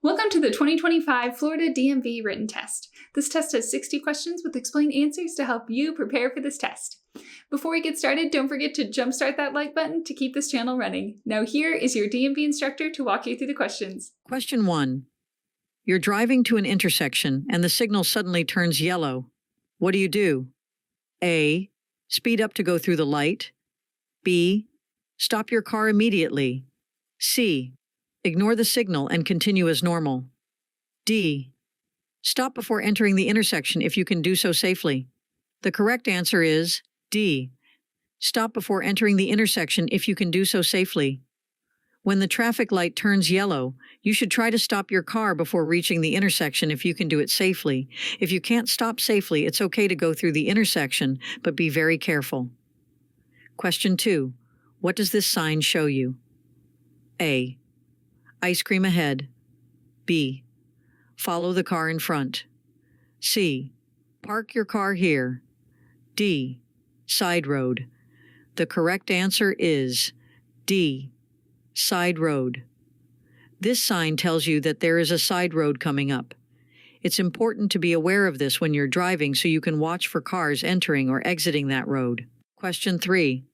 Welcome to the 2025 Florida DMV written test. This test has 60 questions with explained answers to help you prepare for this test. Before we get started, don't forget to jumpstart that like button to keep this channel running. Now here is your DMV instructor to walk you through the questions. Question 1. You're driving to an intersection and the signal suddenly turns yellow. What do? A. Speed up to go through the light. B. Stop your car immediately. C. Ignore the signal and continue as normal. D. Stop before entering the intersection if you can do so safely. The correct answer is D. Stop before entering the intersection if you can do so safely. When the traffic light turns yellow, you should try to stop your car before reaching the intersection if you can do it safely. If you can't stop safely, it's okay to go through the intersection, but be very careful. Question 2. What does this sign show you? A. Ice cream ahead. B. Follow the car in front. C. Park your car here. D. Side road. The correct answer is D. Side road. This sign tells you that there is a side road coming up. It's important to be aware of this when you're driving so you can watch for cars entering or exiting that road. Question 3.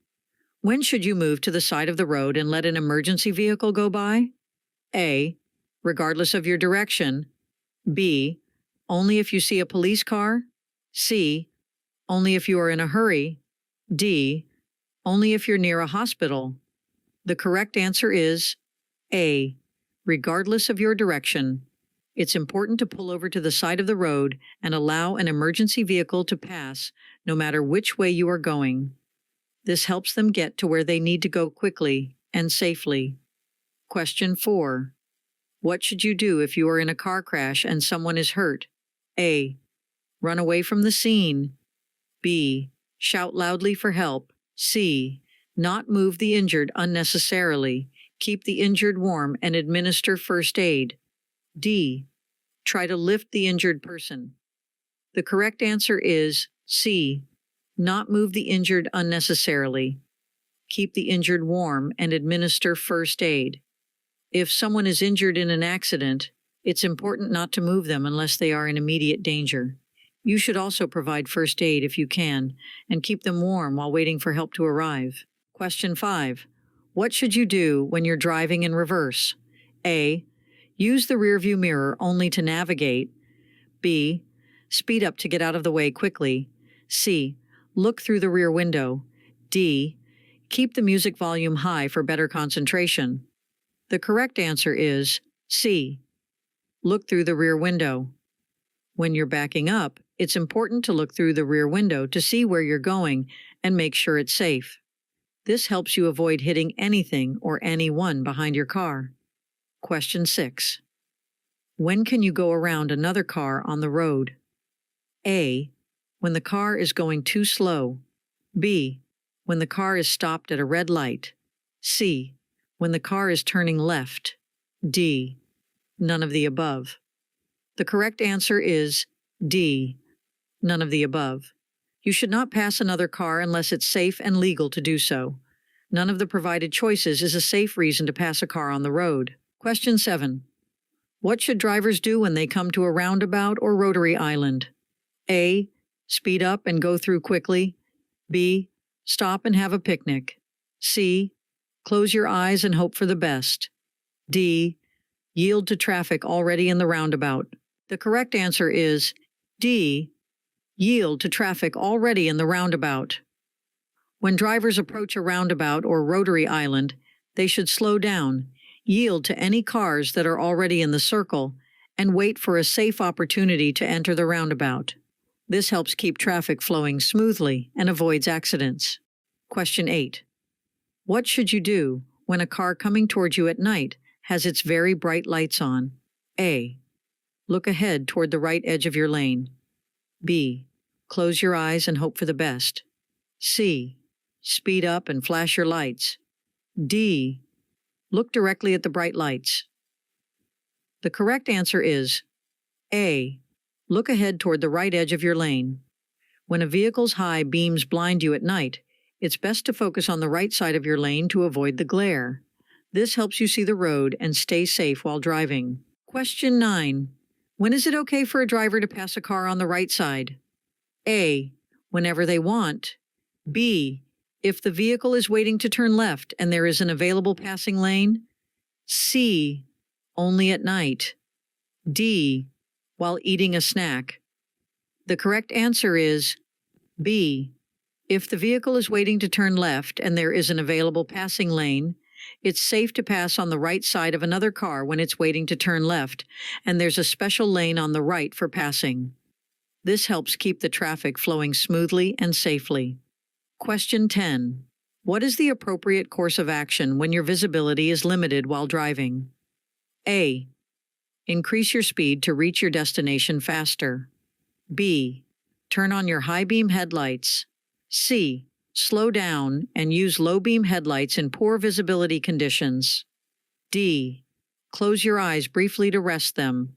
When should you move to the side of the road and let an emergency vehicle go by? A. Regardless of your direction. B. Only if you see a police car. C. Only if you are in a hurry. D. Only if you're near a hospital. The correct answer is A. Regardless of your direction. It's important to pull over to the side of the road and allow an emergency vehicle to pass no matter which way you are going. This helps them get to where they need to go quickly and safely. Question 4. What should you do if you are in a car crash and someone is hurt? A. Run away from the scene. B. Shout loudly for help. C. Not move the injured unnecessarily. Keep the injured warm and administer first aid. D. Try to lift the injured person. The correct answer is C. Not move the injured unnecessarily. Keep the injured warm and administer first aid. If someone is injured in an accident, it's important not to move them unless they are in immediate danger. You should also provide first aid if you can, and keep them warm while waiting for help to arrive. Question 5. What should you do when you're driving in reverse? A. Use the rearview mirror only to navigate. B. Speed up to get out of the way quickly. C. Look through the rear window. D. Keep the music volume high for better concentration. The correct answer is C. Look through the rear window. When you're backing up, it's important to look through the rear window to see where you're going and make sure it's safe. This helps you avoid hitting anything or anyone behind your car. Question 6. When can you go around another car on the road? A. When the car is going too slow. B. When the car is stopped at a red light. C. When the car is turning left. D. None of the above. The correct answer is D. None of the above. You should not pass another car unless it's safe and legal to do so. None of the provided choices is a safe reason to pass a car on the road. Question 7. What should drivers do when they come to a roundabout or rotary island? A. Speed up and go through quickly. B. Stop and have a picnic. C. Close your eyes and hope for the best. D. Yield to traffic already in the roundabout. The correct answer is D. Yield to traffic already in the roundabout. When drivers approach a roundabout or rotary island, they should slow down, yield to any cars that are already in the circle, and wait for a safe opportunity to enter the roundabout. This helps keep traffic flowing smoothly and avoids accidents. Question 8. What should you do when a car coming towards you at night has its very bright lights on? A. Look ahead toward the right edge of your lane. B. Close your eyes and hope for the best. C. Speed up and flash your lights. D. Look directly at the bright lights. The correct answer is A. Look ahead toward the right edge of your lane. When a vehicle's high beams blind you at night, it's best to focus on the right side of your lane to avoid the glare. This helps you see the road and stay safe while driving. Question 9. When is it okay for a driver to pass a car on the right side? A. Whenever they want. B. If the vehicle is waiting to turn left and there is an available passing lane. C. Only at night. D. While eating a snack. The correct answer is B. If the vehicle is waiting to turn left and there is an available passing lane, it's safe to pass on the right side of another car when it's waiting to turn left, and there's a special lane on the right for passing. This helps keep the traffic flowing smoothly and safely. Question 10. What is the appropriate course of action when your visibility is limited while driving? A. Increase your speed to reach your destination faster. B. Turn on your high beam headlights. C. Slow down and use low beam headlights in poor visibility conditions. D. Close your eyes briefly to rest them.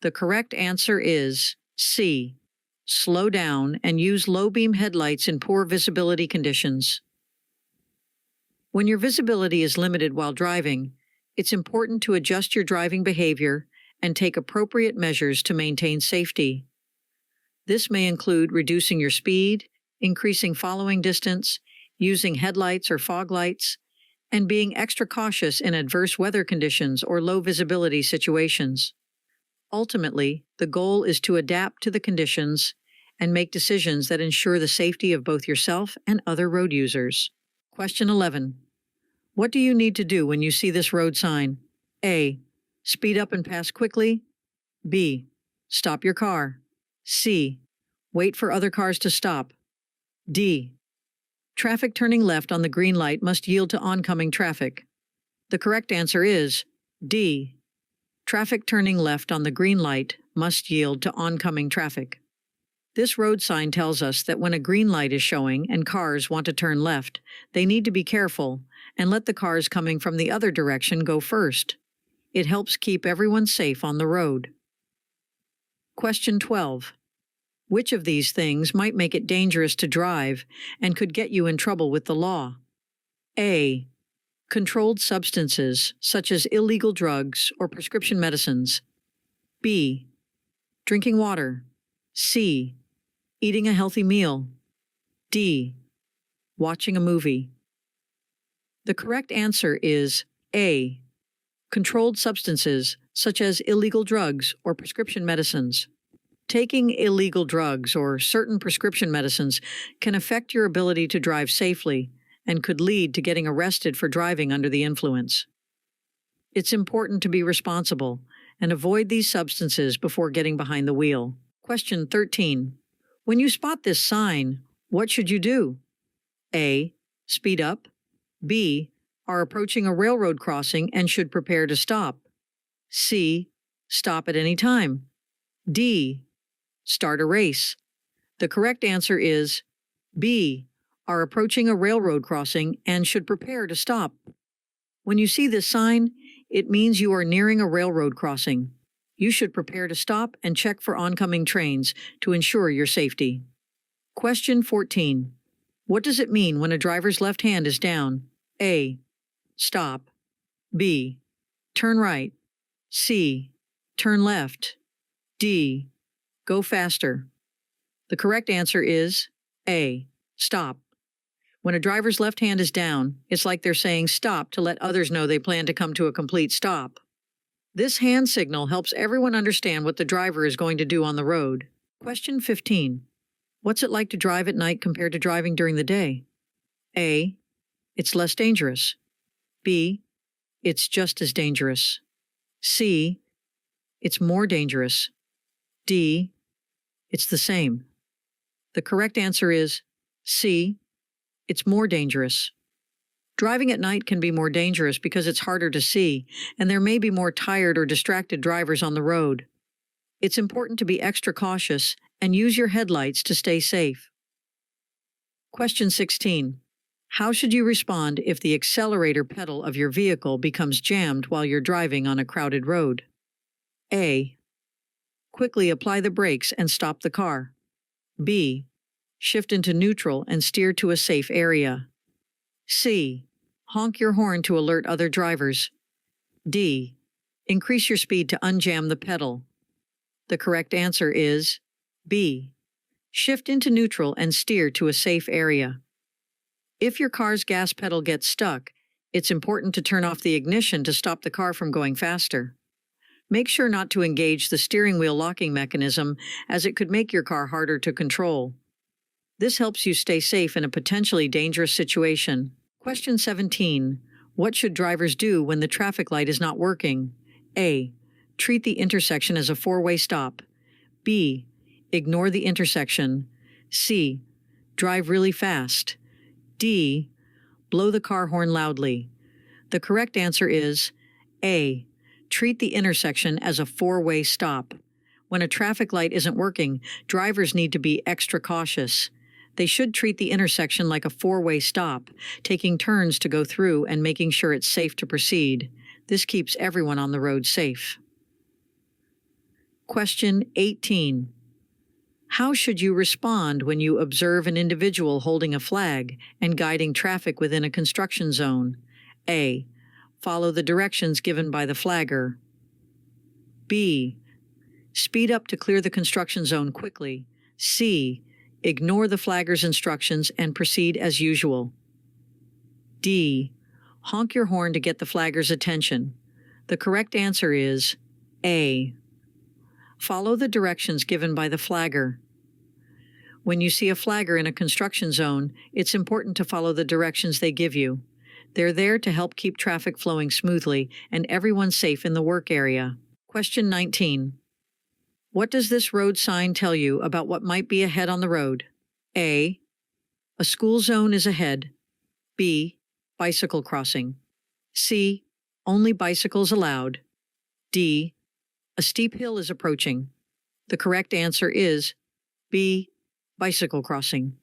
The correct answer is C. Slow down and use low beam headlights in poor visibility conditions. When your visibility is limited while driving, it's important to adjust your driving behavior and take appropriate measures to maintain safety. This may include reducing your speed, increasing following distance, using headlights or fog lights, and being extra cautious in adverse weather conditions or low visibility situations. Ultimately, the goal is to adapt to the conditions and make decisions that ensure the safety of both yourself and other road users. Question 11. What do you need to do when you see this road sign? A. Speed up and pass quickly. B. Stop your car. C. Wait for other cars to stop. D. Traffic turning left on the green light must yield to oncoming traffic. The correct answer is D. Traffic turning left on the green light must yield to oncoming traffic. This road sign tells us that when a green light is showing and cars want to turn left, they need to be careful and let the cars coming from the other direction go first. It helps keep everyone safe on the road. Question 12. Which of these things might make it dangerous to drive and could get you in trouble with the law? A. Controlled substances, such as illegal drugs or prescription medicines. B. Drinking water. C. Eating a healthy meal. D. Watching a movie. The correct answer is A. Controlled substances, such as illegal drugs or prescription medicines. Taking illegal drugs or certain prescription medicines can affect your ability to drive safely and could lead to getting arrested for driving under the influence. It's important to be responsible and avoid these substances before getting behind the wheel. Question 13. When you spot this sign, what should you do? A. Speed up. B. Are approaching a railroad crossing and should prepare to stop. C. Stop at any time. D. Start a race. The correct answer is B. Are approaching a railroad crossing and should prepare to stop. When you see this sign, it means you are nearing a railroad crossing. You should prepare to stop and check for oncoming trains to ensure your safety. Question 14. What does it mean when a driver's left hand is down? A. Stop. B. Turn right. C. Turn left. D. Go faster. The correct answer is A. Stop. When a driver's left hand is down, it's like they're saying stop to let others know they plan to come to a complete stop. This hand signal helps everyone understand what the driver is going to do on the road. Question 15. What's it like to drive at night compared to driving during the day? A. It's less dangerous. B. It's just as dangerous. C. It's more dangerous. D. It's the same. The correct answer is C. It's more dangerous. Driving at night can be more dangerous because it's harder to see, and there may be more tired or distracted drivers on the road. It's important to be extra cautious and use your headlights to stay safe. Question 16. How should you respond if the accelerator pedal of your vehicle becomes jammed while you're driving on a crowded road? A. Quickly apply the brakes and stop the car. B. Shift into neutral and steer to a safe area. C. Honk your horn to alert other drivers. D. Increase your speed to unjam the pedal. The correct answer is B. Shift into neutral and steer to a safe area. If your car's gas pedal gets stuck, it's important to turn off the ignition to stop the car from going faster. Make sure not to engage the steering wheel locking mechanism, as it could make your car harder to control. This helps you stay safe in a potentially dangerous situation. Question 17. What should drivers do when the traffic light is not working? A. Treat the intersection as a four-way stop. B. Ignore the intersection. C. Drive really fast. D. Blow the car horn loudly. The correct answer is A. Treat the intersection as a four-way stop. When a traffic light isn't working, drivers need to be extra cautious. They should treat the intersection like a four-way stop, taking turns to go through and making sure it's safe to proceed. This keeps everyone on the road safe. Question 18. How should you respond when you observe an individual holding a flag and guiding traffic within a construction zone? A. Follow the directions given by the flagger. B. Speed up to clear the construction zone quickly. C. Ignore the flagger's instructions and proceed as usual. D. Honk your horn to get the flagger's attention. The correct answer is A. Follow the directions given by the flagger. When you see a flagger in a construction zone, it's important to follow the directions they give you. They're there to help keep traffic flowing smoothly and everyone safe in the work area. Question 19. What does this road sign tell you about what might be ahead on the road? A. A school zone is ahead. B. Bicycle crossing. C. Only bicycles allowed. D. A steep hill is approaching. The correct answer is B. Bicycle crossing.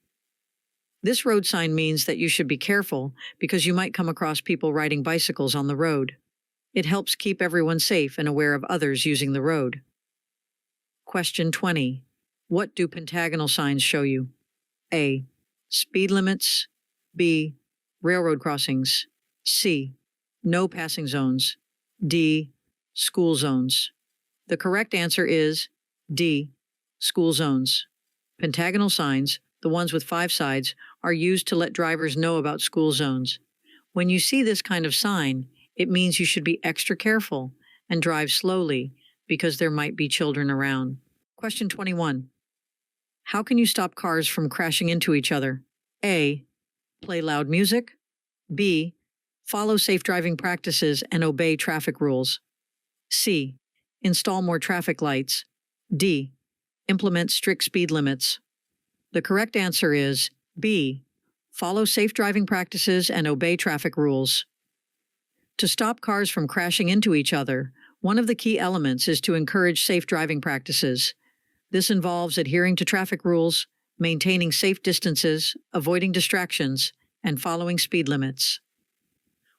This road sign means that you should be careful because you might come across people riding bicycles on the road. It helps keep everyone safe and aware of others using the road. Question 20. What do pentagonal signs show you? A. Speed limits. B. Railroad crossings. C. No passing zones. D. School zones. The correct answer is D. School zones. Pentagonal signs, the ones with 5 sides, are used to let drivers know about school zones. When you see this kind of sign, it means you should be extra careful and drive slowly because there might be children around. Question 21. How can you stop cars from crashing into each other? A. Play loud music. B. Follow safe driving practices and obey traffic rules. C. Install more traffic lights. D. Implement strict speed limits. The correct answer is B. Follow safe driving practices and obey traffic rules. To stop cars from crashing into each other, one of the key elements is to encourage safe driving practices. This involves adhering to traffic rules, maintaining safe distances, avoiding distractions, and following speed limits.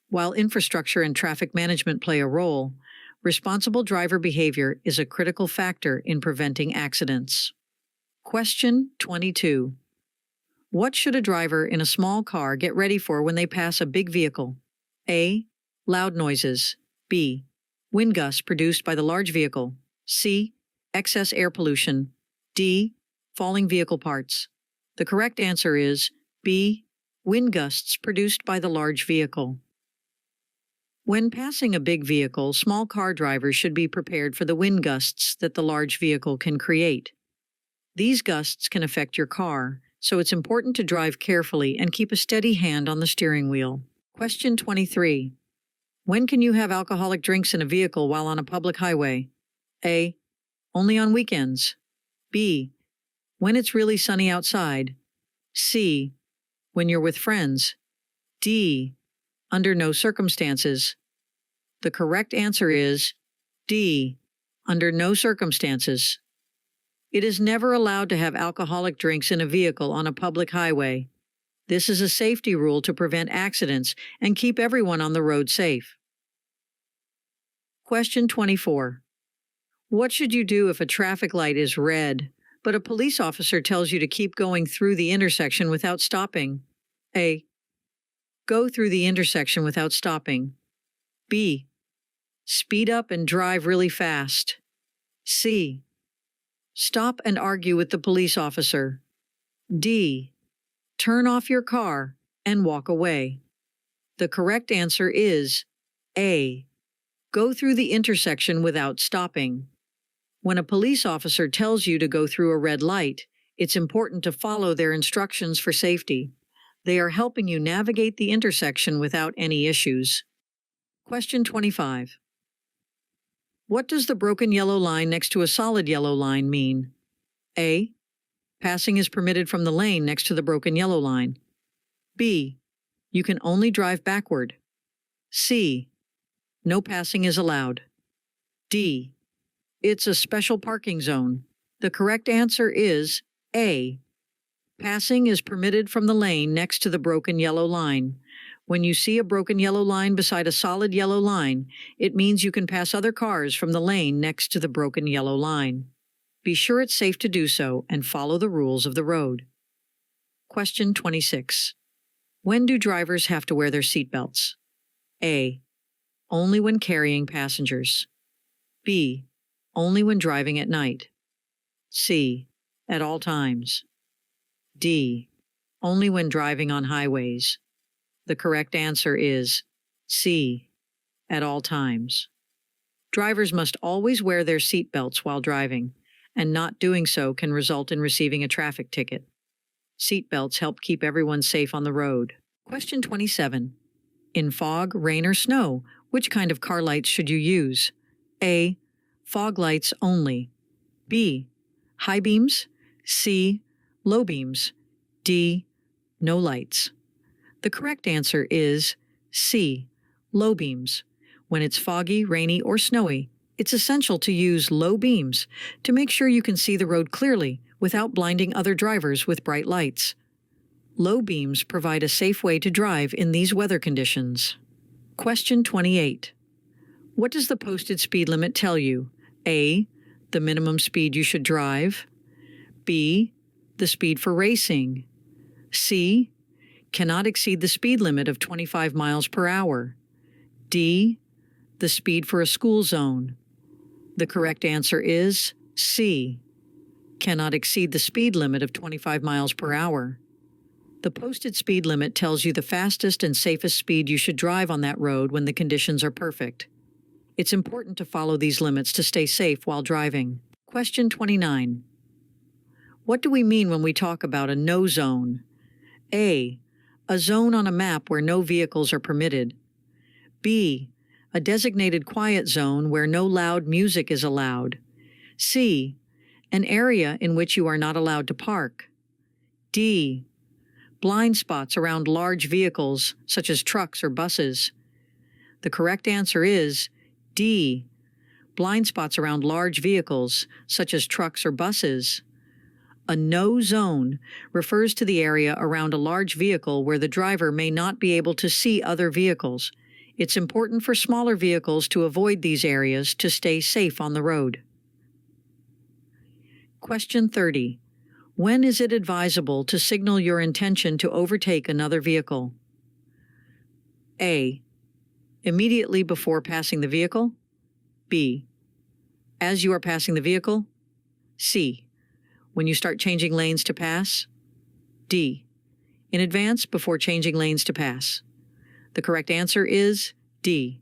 While infrastructure and traffic management play a role, responsible driver behavior is a critical factor in preventing accidents. Question 22. What should a driver in a small car get ready for when they pass a big vehicle? A. Loud noises. B. Wind gusts produced by the large vehicle. C. Excess air pollution. D. Falling vehicle parts. The correct answer is B. Wind gusts produced by the large vehicle. When passing a big vehicle, small car drivers should be prepared for the wind gusts that the large vehicle can create. These gusts can affect your car, so it's important to drive carefully and keep a steady hand on the steering wheel. Question 23. When can you have alcoholic drinks in a vehicle while on a public highway? A. Only on weekends. B. When it's really sunny outside. C. When you're with friends. D. Under no circumstances. The correct answer is D. Under no circumstances. It is never allowed to have alcoholic drinks in a vehicle on a public highway. This is a safety rule to prevent accidents and keep everyone on the road safe. Question 24. What should you do if a traffic light is red, but a police officer tells you to keep going through the intersection without stopping? A. Go through the intersection without stopping. B. Speed up and drive really fast. C. Stop and argue with the police officer. D. Turn off your car and walk away. The correct answer is A. Go through the intersection without stopping. When a police officer tells you to go through a red light, it's important to follow their instructions for safety. They are helping you navigate the intersection without any issues. Question 25. What does the broken yellow line next to a solid yellow line mean? A. Passing is permitted from the lane next to the broken yellow line. B. You can only drive backward. C. No passing is allowed. D. It's a special parking zone. The correct answer is A. Passing is permitted from the lane next to the broken yellow line. When you see a broken yellow line beside a solid yellow line, it means you can pass other cars from the lane next to the broken yellow line. Be sure it's safe to do so and follow the rules of the road. Question 26. When do drivers have to wear their seatbelts? A. Only when carrying passengers. B. Only when driving at night. C. At all times. D. Only when driving on highways. The correct answer is C. At all times. Drivers must always wear their seatbelts while driving, and not doing so can result in receiving a traffic ticket. Seatbelts help keep everyone safe on the road. Question 27. In fog, rain, or snow, which kind of car lights should you use? A. Fog lights only. B. High beams. C. Low beams. D. No lights. The correct answer is C. Low beams. When it's foggy, rainy, or snowy, it's essential to use low beams to make sure you can see the road clearly without blinding other drivers with bright lights. Low beams provide a safe way to drive in these weather conditions. Question 28. What does the posted speed limit tell you? A. The minimum speed you should drive. B. The speed for racing. C. Cannot exceed the speed limit of 25 miles per hour. D. The speed for a school zone. The correct answer is C. Cannot exceed the speed limit of 25 miles per hour. The posted speed limit tells you the fastest and safest speed you should drive on that road when the conditions are perfect. It's important to follow these limits to stay safe while driving. Question 29. What do we mean when we talk about a no zone? A. A zone on a map where no vehicles are permitted. B. A designated quiet zone where no loud music is allowed. C. An area in which you are not allowed to park. D. Blind spots around large vehicles, such as trucks or buses. The correct answer is D. Blind spots around large vehicles, such as trucks or buses. A no zone refers to the area around a large vehicle where the driver may not be able to see other vehicles. It's important for smaller vehicles to avoid these areas to stay safe on the road. Question 30. When is it advisable to signal your intention to overtake another vehicle? A. Immediately before passing the vehicle. B. As you are passing the vehicle. C. When you start changing lanes to pass. D. In advance before changing lanes to pass. The correct answer is D.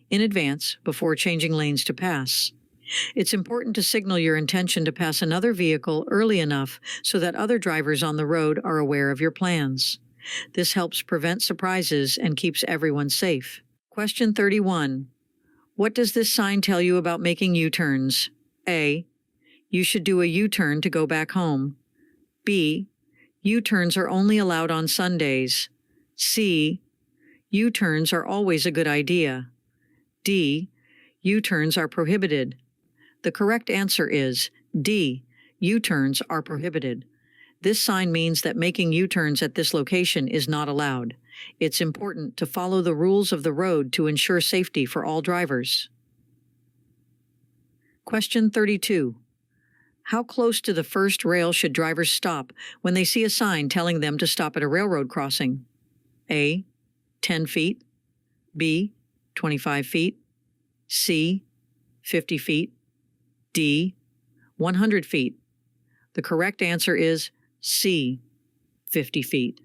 In advance before changing lanes to pass. It's important to signal your intention to pass another vehicle early enough so that other drivers on the road are aware of your plans. This helps prevent surprises and keeps everyone safe. Question 31. What does this sign tell you about making U-turns? A. You should do a U-turn to go back home. B. U-turns are only allowed on Sundays. C. U-turns are always a good idea. D. U-turns are prohibited. The correct answer is D. U-turns are prohibited. This sign means that making U-turns at this location is not allowed. It's important to follow the rules of the road to ensure safety for all drivers. Question 32. How close to the first rail should drivers stop when they see a sign telling them to stop at a railroad crossing? A. 10 feet. B. 25 feet. C, 50 feet, D, 100 feet. The correct answer is C, 50 feet.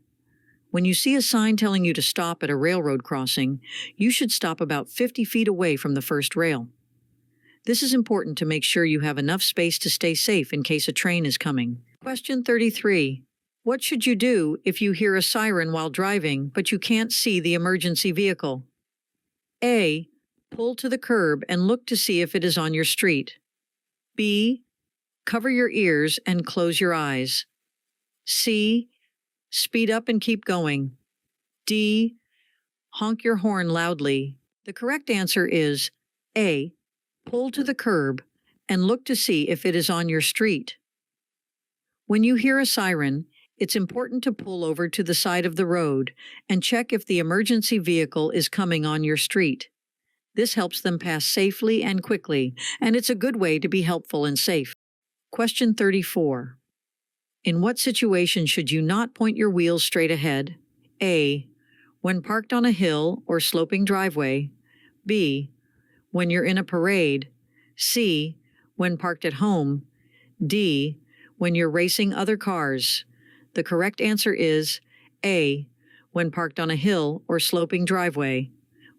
When you see a sign telling you to stop at a railroad crossing, you should stop about 50 feet away from the first rail. This is important to make sure you have enough space to stay safe in case a train is coming. Question 33. What should you do if you hear a siren while driving, but you can't see the emergency vehicle? A. Pull to the curb and look to see if it is on your street. B. Cover your ears and close your eyes. C. Speed up and keep going. D. Honk your horn loudly. The correct answer is A. Pull to the curb and look to see if it is on your street. When you hear a siren, it's important to pull over to the side of the road and check if the emergency vehicle is coming on your street. This helps them pass safely and quickly, and it's a good way to be helpful and safe. Question 34. In what situation should you not point your wheels straight ahead? A. When parked on a hill or sloping driveway. B. When you're in a parade. C. When parked at home. D. When you're racing other cars. The correct answer is A. When parked on a hill or sloping driveway.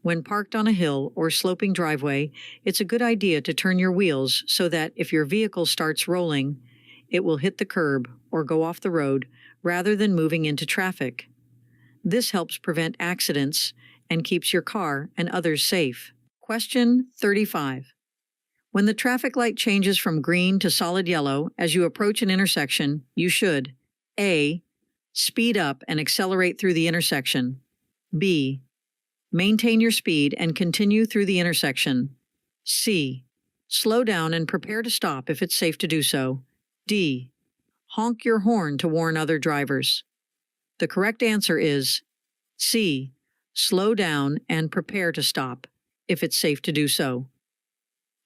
When parked on a hill or sloping driveway, it's a good idea to turn your wheels so that if your vehicle starts rolling, it will hit the curb or go off the road rather than moving into traffic. This helps prevent accidents and keeps your car and others safe. Question 35. When the traffic light changes from green to solid yellow as you approach an intersection, you should A. Speed up and accelerate through the intersection. B. Maintain your speed and continue through the intersection. C. Slow down and prepare to stop if it's safe to do so. D. Honk your horn to warn other drivers. The correct answer is C. Slow down and prepare to stop if it's safe to do so.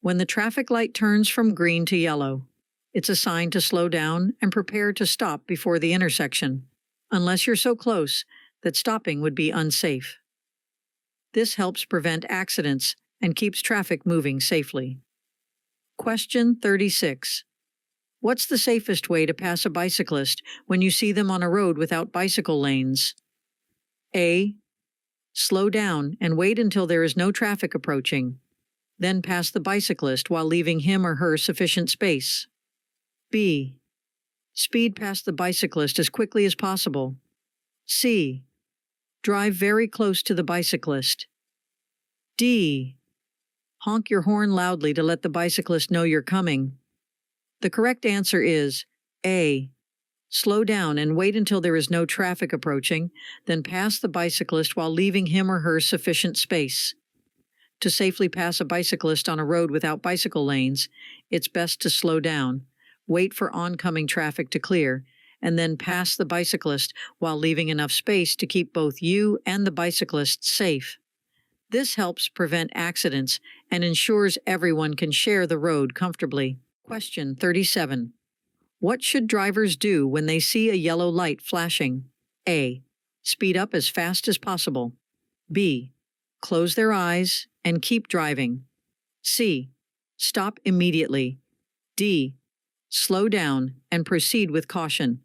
When the traffic light turns from green to yellow, it's a sign to slow down and prepare to stop before the intersection, unless you're so close that stopping would be unsafe. This helps prevent accidents and keeps traffic moving safely. Question 36. What's the safest way to pass a bicyclist when you see them on a road without bicycle lanes? A. Slow down and wait until there is no traffic approaching. Then pass the bicyclist while leaving him or her sufficient space. B. Speed past the bicyclist as quickly as possible. C. Drive very close to the bicyclist. D. Honk your horn loudly to let the bicyclist know you're coming. The correct answer is A. Slow down and wait until there is no traffic approaching, then pass the bicyclist while leaving him or her sufficient space. To safely pass a bicyclist on a road without bicycle lanes, it's best to slow down, wait for oncoming traffic to clear, and then pass the bicyclist while leaving enough space to keep both you and the bicyclist safe. This helps prevent accidents and ensures everyone can share the road comfortably. Question 37. What should drivers do when they see a yellow light flashing? A. Speed up as fast as possible. B. Close their eyes and keep driving. C. Stop immediately. D. Slow down and proceed with caution.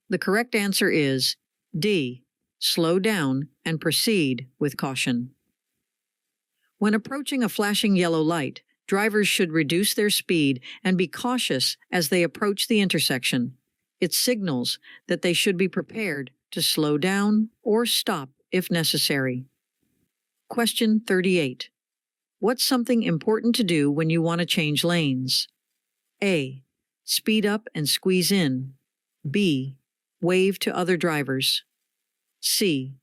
The correct answer is D. Slow down and proceed with caution. When approaching a flashing yellow light, drivers should reduce their speed and be cautious as they approach the intersection. It signals that they should be prepared to slow down or stop if necessary. Question 38. What's something important to do when you want to change lanes? A. Speed up and squeeze in. B. Wave to other drivers. C.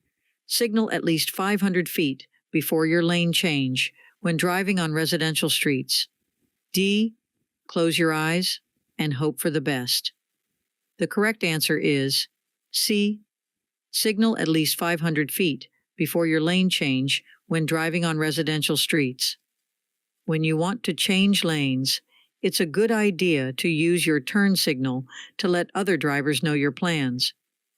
Signal at least 500 feet before your lane change when driving on residential streets. D. Close your eyes and hope for the best. The correct answer is C. Signal at least 500 feet before your lane change when driving on residential streets. When you want to change lanes, it's a good idea to use your turn signal to let other drivers know your plans,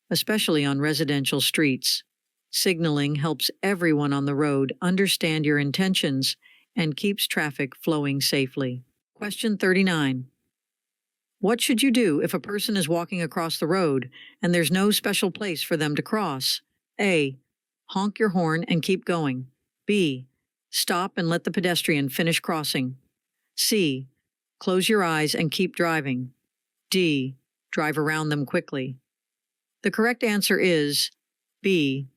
especially on residential streets. Signaling helps everyone on the road understand your intentions and keeps traffic flowing safely. Question 39. What should you do if a person is walking across the road and there's no special place for them to cross? A. Honk your horn and keep going. B. Stop and let the pedestrian finish crossing. C. Close your eyes and keep driving. D. Drive around them quickly. The correct answer is B.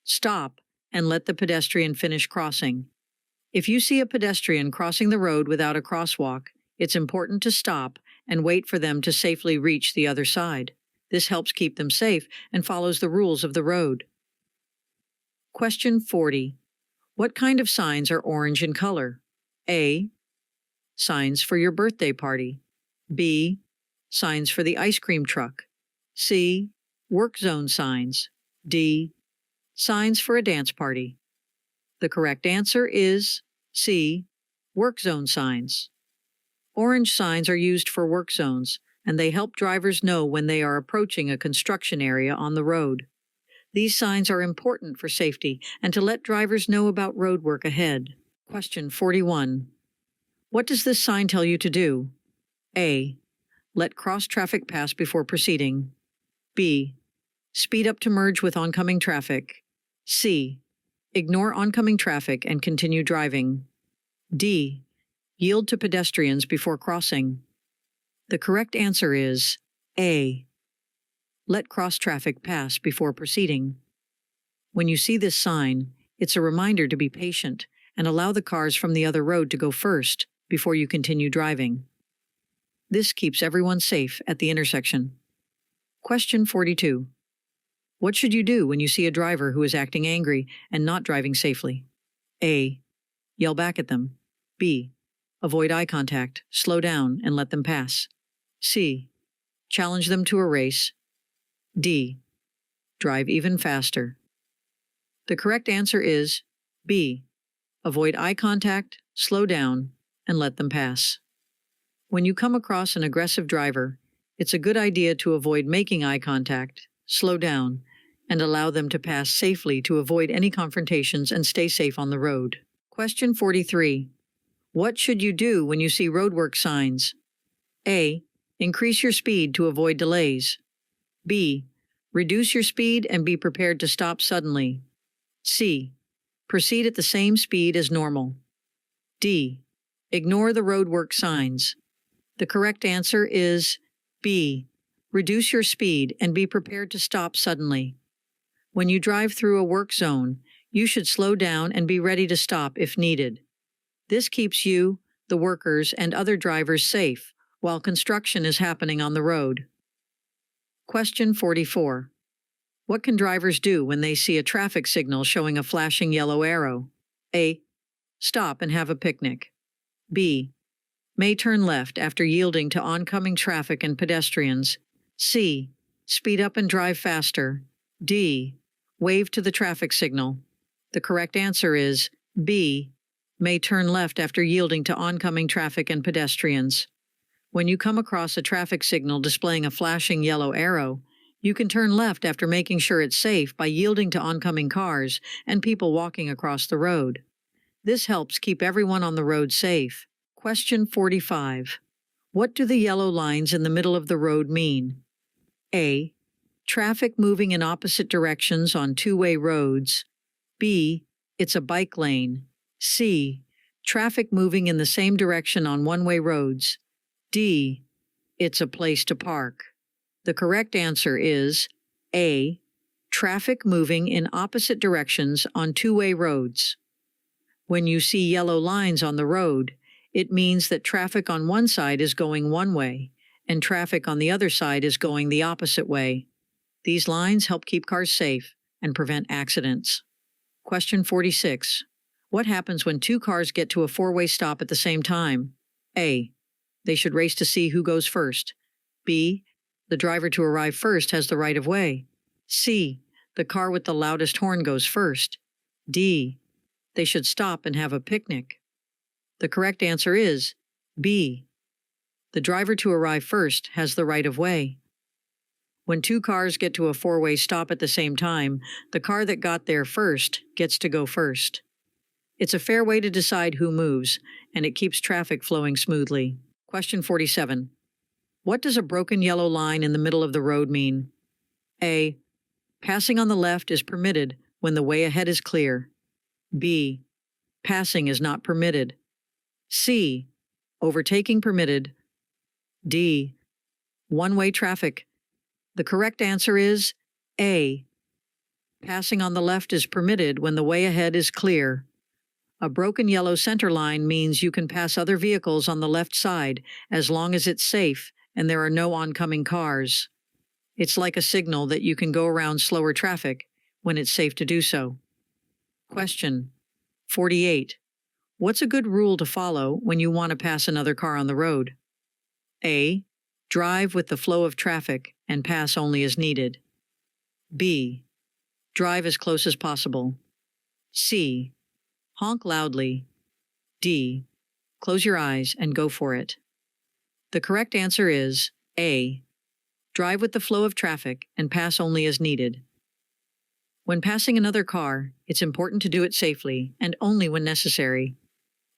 Stop and let the pedestrian finish crossing. If you see a pedestrian crossing the road without a crosswalk, it's important to stop and wait for them to safely reach the other side. This helps keep them safe and follows the rules of the road. Question 40. What kind of signs are orange in color? A. Signs for your birthday party. B. Signs for the ice cream truck. C. Work zone signs. D. Signs for a dance party. The correct answer is C. Work zone signs. Orange signs are used for work zones, and they help drivers know when they are approaching a construction area on the road. These signs are important for safety and to let drivers know about road work ahead. Question 41. What does this sign tell you to do? A. Let cross traffic pass before proceeding. B. Speed up to merge with oncoming traffic. C. Ignore oncoming traffic and continue driving. D. Yield to pedestrians before crossing. The correct answer is A. Let cross traffic pass before proceeding. When you see this sign, it's a reminder to be patient and allow the cars from the other road to go first before you continue driving. This keeps everyone safe at the intersection. Question 42. What should you do when you see a driver who is acting angry and not driving safely? A. Yell back at them. B. Avoid eye contact, slow down, and let them pass. C. Challenge them to a race. D. Drive even faster. The correct answer is B. Avoid eye contact, slow down, and let them pass. When you come across an aggressive driver, it's a good idea to avoid making eye contact, slow down, and allow them to pass safely to avoid any confrontations and stay safe on the road. Question 43. What should you do when you see roadwork signs? A. Increase your speed to avoid delays. B. Reduce your speed and be prepared to stop suddenly. C. Proceed at the same speed as normal. D. Ignore the roadwork signs. The correct answer is B. Reduce your speed and be prepared to stop suddenly. When you drive through a work zone, you should slow down and be ready to stop if needed. This keeps you, the workers, and other drivers safe while construction is happening on the road. Question 44. What can drivers do when they see a traffic signal showing a flashing yellow arrow? A. Stop and have a picnic. B. May turn left after yielding to oncoming traffic and pedestrians. C. Speed up and drive faster. D. Wave to the traffic signal. The correct answer is B. May turn left after yielding to oncoming traffic and pedestrians. When you come across a traffic signal displaying a flashing yellow arrow, you can turn left after making sure it's safe by yielding to oncoming cars and people walking across the road. This helps keep everyone on the road safe. Question 45. What do the yellow lines in the middle of the road mean? A. Traffic moving in opposite directions on two-way roads. B. It's a bike lane. C. Traffic moving in the same direction on one-way roads. D. It's a place to park. The correct answer is A. Traffic moving in opposite directions on two-way roads. When you see yellow lines on the road, it means that traffic on one side is going one way, and traffic on the other side is going the opposite way. These lines help keep cars safe and prevent accidents. Question 46. What happens when two cars get to a four-way stop at the same time? A. They should race to see who goes first. B. The driver to arrive first has the right of way. C. The car with the loudest horn goes first. D. They should stop and have a picnic. The correct answer is B. The driver to arrive first has the right of way. When two cars get to a four-way stop at the same time, the car that got there first gets to go first. It's a fair way to decide who moves, and it keeps traffic flowing smoothly. Question 47. What does a broken yellow line in the middle of the road mean? A. Passing on the left is permitted when the way ahead is clear. B. Passing is not permitted. C. Overtaking permitted. D. One-way traffic. The correct answer is A. Passing on the left is permitted when the way ahead is clear. A broken yellow center line means you can pass other vehicles on the left side as long as it's safe and there are no oncoming cars. It's like a signal that you can go around slower traffic when it's safe to do so. Question 48. What's a good rule to follow when you want to pass another car on the road? A. Drive with the flow of traffic and pass only as needed. B. Drive as close as possible. C. Honk loudly. D. Close your eyes and go for it. The correct answer is A. Drive with the flow of traffic and pass only as needed. When passing another car, it's important to do it safely and only when necessary,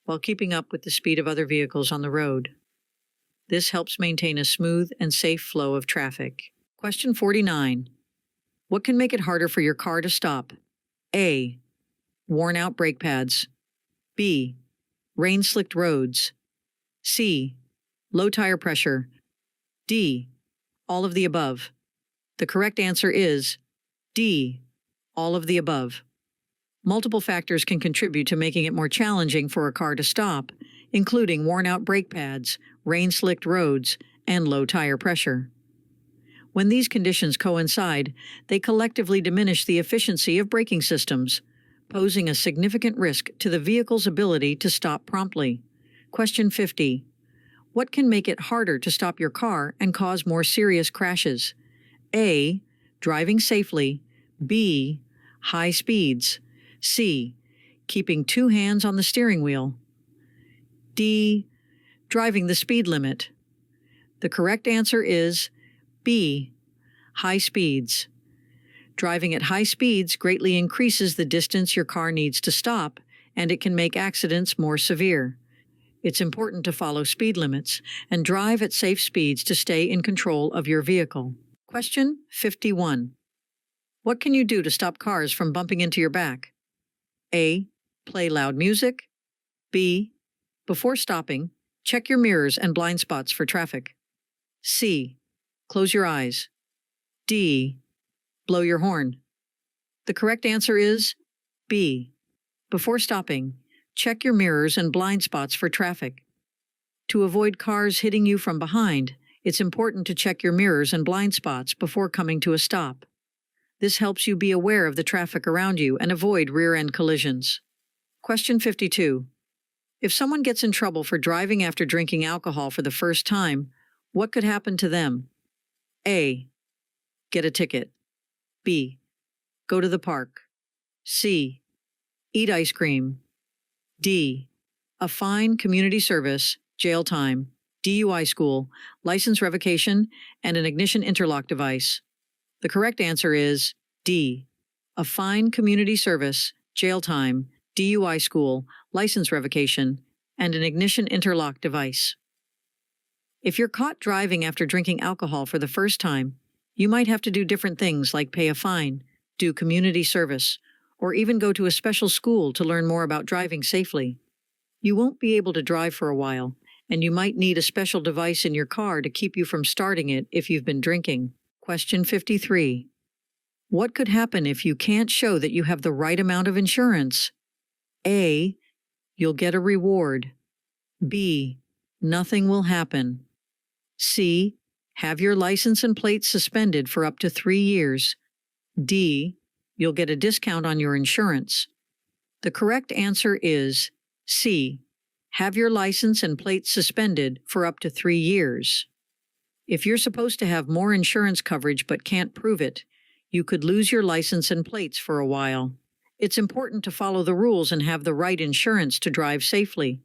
while keeping up with the speed of other vehicles on the road. This helps maintain a smooth and safe flow of traffic. Question 49. What can make it harder for your car to stop? A. Worn-out brake pads. B. Rain-slicked roads. C. Low tire pressure. D. All of the above. The correct answer is D. All of the above. Multiple factors can contribute to making it more challenging for a car to stop, including worn-out brake pads, rain-slicked roads, and low tire pressure. When these conditions coincide, they collectively diminish the efficiency of braking systems, posing a significant risk to the vehicle's ability to stop promptly. Question 50. What can make it harder to stop your car and cause more serious crashes? A. Driving safely. B. High speeds. C. Keeping two hands on the steering wheel. D. Driving the speed limit. The correct answer is B. High speeds. Driving at high speeds greatly increases the distance your car needs to stop, and it can make accidents more severe. It's important to follow speed limits and drive at safe speeds to stay in control of your vehicle. Question 51. What can you do to stop cars from bumping into your back? A. Play loud music. B. Before stopping, check your mirrors and blind spots for traffic. C. Close your eyes. D. Blow your horn. The correct answer is B. Before stopping, check your mirrors and blind spots for traffic. To avoid cars hitting you from behind, it's important to check your mirrors and blind spots before coming to a stop. This helps you be aware of the traffic around you and avoid rear-end collisions. Question 52. If someone gets in trouble for driving after drinking alcohol for the first time, what could happen to them? A. Get a ticket. B. Go to the park. C. Eat ice cream. D. A fine, community service, jail time, DUI school, license revocation, and an ignition interlock device. The correct answer is D. A fine, community service, jail time, DUI school, license revocation, and an ignition interlock device. If you're caught driving after drinking alcohol for the first time, you might have to do different things like pay a fine, do community service, or even go to a special school to learn more about driving safely. You won't be able to drive for a while, and you might need a special device in your car to keep you from starting it if you've been drinking. Question 53. What could happen if you can't show that you have the right amount of insurance? A. You'll get a reward. B. Nothing will happen. C. Have your license and plates suspended for up to 3 years. D. You'll get a discount on your insurance. The correct answer is C. Have your license and plates suspended for up to 3 years. If you're supposed to have more insurance coverage but can't prove it, you could lose your license and plates for a while. It's important to follow the rules and have the right insurance to drive safely.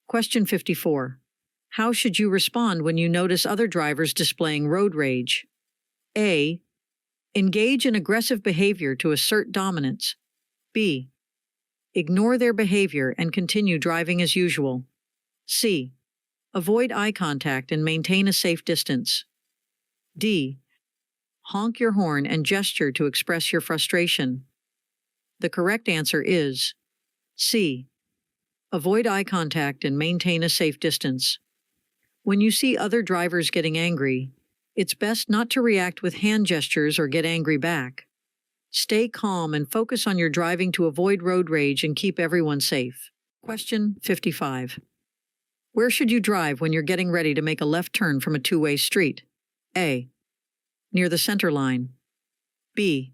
Question 54. How should you respond when you notice other drivers displaying road rage? A. Engage in aggressive behavior to assert dominance. B. Ignore their behavior and continue driving as usual. C. Avoid eye contact and maintain a safe distance. D. Honk your horn and gesture to express your frustration. The correct answer is C. Avoid eye contact and maintain a safe distance. When you see other drivers getting angry, it's best not to react with hand gestures or get angry back. Stay calm and focus on your driving to avoid road rage and keep everyone safe. Question 55. Where should you drive when you're getting ready to make a left turn from a two-way street? A. Near the center line. B.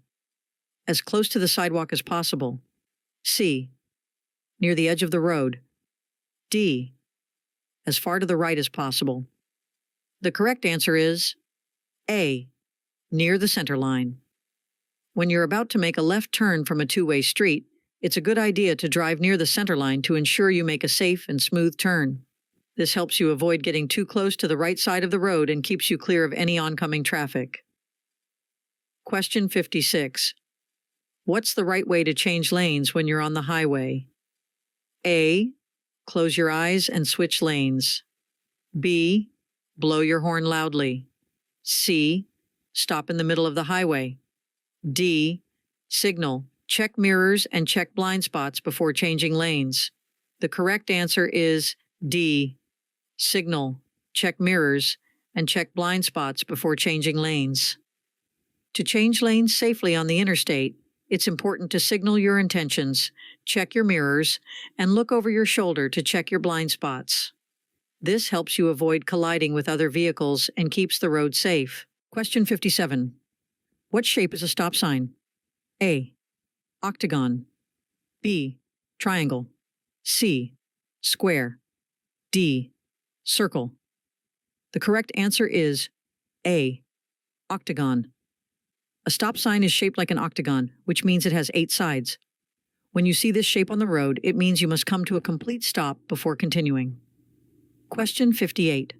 As close to the sidewalk as possible. C. Near the edge of the road. D. As far to the right as possible. The correct answer is A. Near the center line. When you're about to make a left turn from a two-way street, it's a good idea to drive near the center line to ensure you make a safe and smooth turn. This helps you avoid getting too close to the right side of the road and keeps you clear of any oncoming traffic. Question 56. What's the right way to change lanes when you're on the highway? A. Close your eyes and switch lanes. B. Blow your horn loudly. C. Stop in the middle of the highway. D. Signal, check mirrors, and check blind spots before changing lanes. The correct answer is D. Signal, check mirrors, and check blind spots before changing lanes. To change lanes safely on the interstate, it's important to signal your intentions, check your mirrors, and look over your shoulder to check your blind spots. This helps you avoid colliding with other vehicles and keeps the road safe. Question 57. What shape is a stop sign? A. Octagon. B. Triangle. C. Square. D. Circle. The correct answer is A. Octagon. A stop sign is shaped like an octagon, which means it has 8 sides. When you see this shape on the road, it means you must come to a complete stop before continuing. Question 58.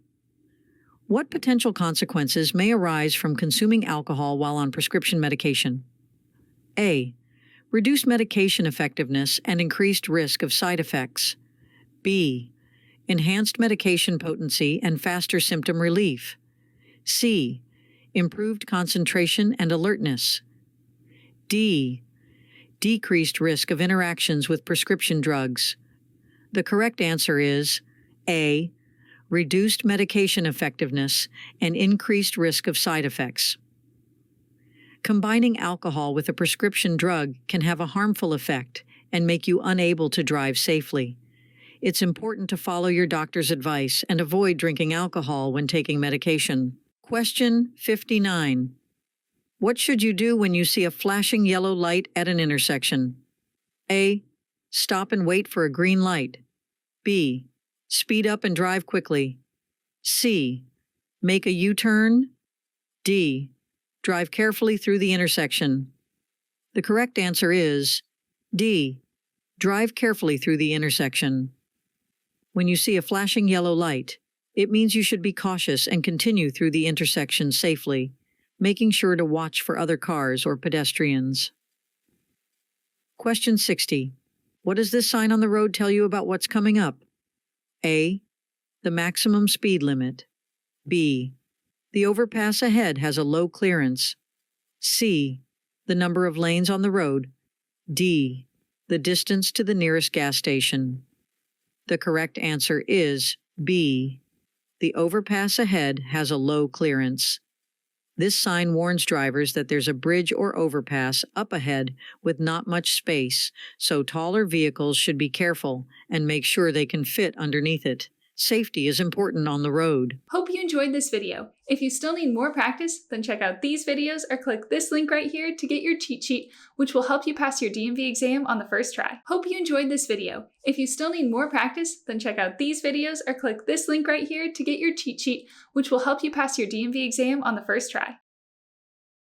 What potential consequences may arise from consuming alcohol while on prescription medication? A. Reduced medication effectiveness and increased risk of side effects. B. Enhanced medication potency and faster symptom relief. C. Improved concentration and alertness. D. Decreased risk of interactions with prescription drugs. The correct answer is A. Reduced medication effectiveness and increased risk of side effects. Combining alcohol with a prescription drug can have a harmful effect and make you unable to drive safely. It's important to follow your doctor's advice and avoid drinking alcohol when taking medication. Question 59. What should you do when you see a flashing yellow light at an intersection? A. Stop and wait for a green light. B. Speed up and drive quickly. C. Make a U-turn. D. Drive carefully through the intersection. The correct answer is D. Drive carefully through the intersection. When you see a flashing yellow light, it means you should be cautious and continue through the intersection safely, making sure to watch for other cars or pedestrians. Question 60. What does this sign on the road tell you about what's coming up? A. The maximum speed limit. B. The overpass ahead has a low clearance. C. The number of lanes on the road. D. The distance to the nearest gas station. The correct answer is B. The overpass ahead has a low clearance. This sign warns drivers that there's a bridge or overpass up ahead with not much space, so taller vehicles should be careful and make sure they can fit underneath it. Safety is important on the road. Hope you enjoyed this video. If you still need more practice, then check out these videos or click this link right here to get your cheat sheet, which will help you pass your DMV exam on the first try. Hope you enjoyed this video. If you still need more practice, then check out these videos or click this link right here to get your cheat sheet, which will help you pass your DMV exam on the first try.